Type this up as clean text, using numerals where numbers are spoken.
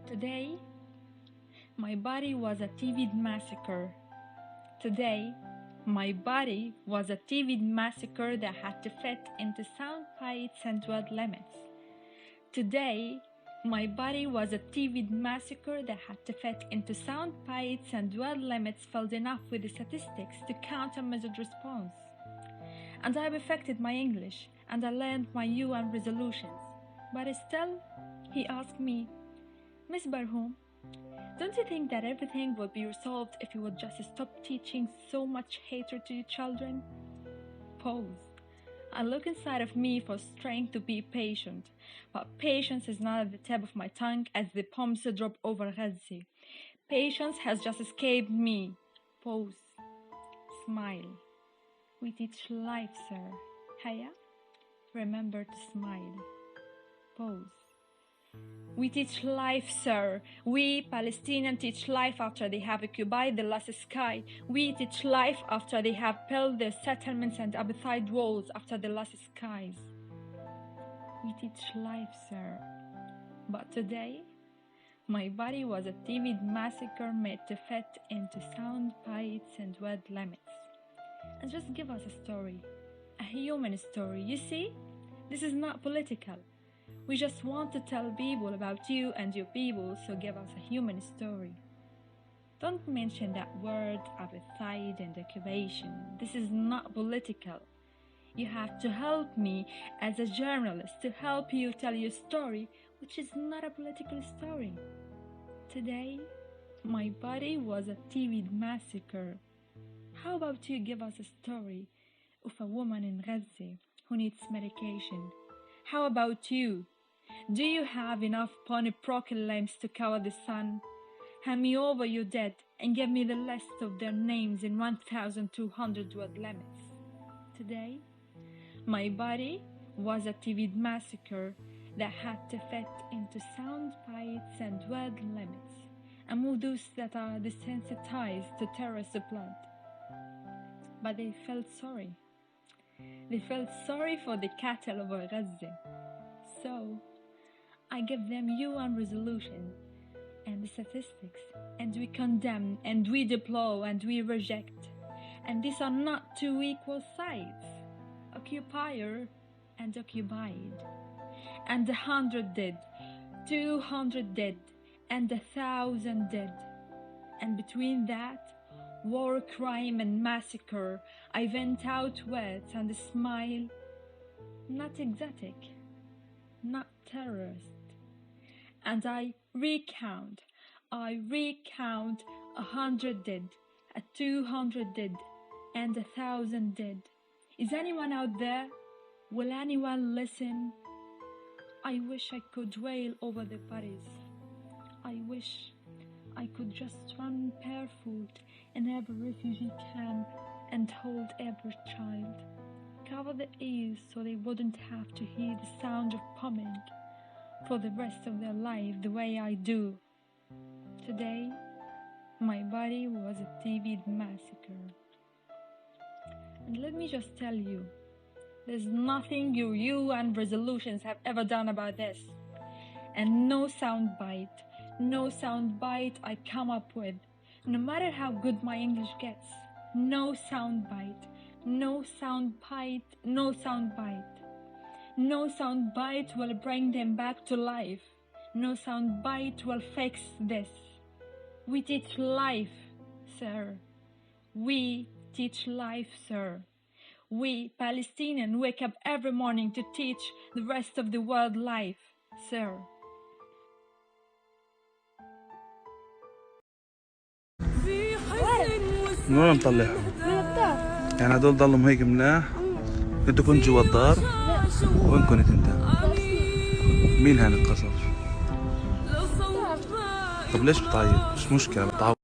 Today, my body was a TV massacre. Today, my body was a TV massacre that had to fit into sound bites and word limits. Today, my body was a TV massacre that had to fit into sound bites and word limits filled enough with the statistics to count a measured response. And I've affected my English, and I learned my UN resolutions. But still, he asked me, Miss Barhoom, don't you think that everything would be resolved if you would just stop teaching so much hatred to your children? Pause. I look inside of me for strength to be patient, but patience is not at the tip of my tongue as the bombs drop over Gaza. Patience has just escaped me. Pause. Smile. We teach life, sir. Haya, remember to smile. Pause. We teach life, sir. We Palestinians teach life after they have occupied the last sky. We teach life after they have built their settlements and apartheid walls after the last skies. We teach life, sir. But today, my body was a TV massacre made to fit into sound bites and word limits. And just give us a story, a human story. You see, this is not political. We just want to tell people about you and your people, so give us a human story. Don't mention that word, apartheid and occupation. This is not political. You have to help me as a journalist to help you tell your story, which is not a political story. Today, my body was a TV massacre. How about you give us a story of a woman in Gaza who needs medication? How about you? Do you have enough polyprocal lamps to cover the sun? Hand me over your dead and give me the list of their names in 1,200 word limits. Today, my body was a TV massacre that had to fit into sound bites and word limits, and move those that are desensitized to terrorist blood. But they felt sorry. They felt sorry for the cattle over Gaza. So, I give them UN resolution and the statistics, and we condemn, and we deplore, and we reject. And these are not two equal sides, occupier and occupied. And 100 dead, 200 dead, and 1,000 dead. And between that, war, crime, and massacre, I vent out words and smile. Not exotic, not terrorist. And I recount 100 dead, 200 dead, and 1,000 dead. Is anyone out there? Will anyone listen? I wish I could wail over the bodies. I wish I could just run barefoot in every refugee camp and hold every child. Cover the ears so they wouldn't have to hear the sound of bombing for the rest of their life the way I do. Today, my body was a TV massacre. And let me just tell you, there's nothing your UN resolutions have ever done about this. And no soundbite I come up with, no matter how good my English gets, no soundbite will bring them back to life. No soundbite will fix this. We teach life, sir. We teach life, sir. We Palestinians wake up every morning to teach the rest of the world life, sir. من وين مطلعهم؟ من الدار. يعني هدول ضلهم هيك ملاح؟ انتوا كنتوا جوا الدار؟ لا. وين كنت انت؟ مين هان القصص؟ الدار. طب ليش بتعيط؟ مش مشكلة بتعوض.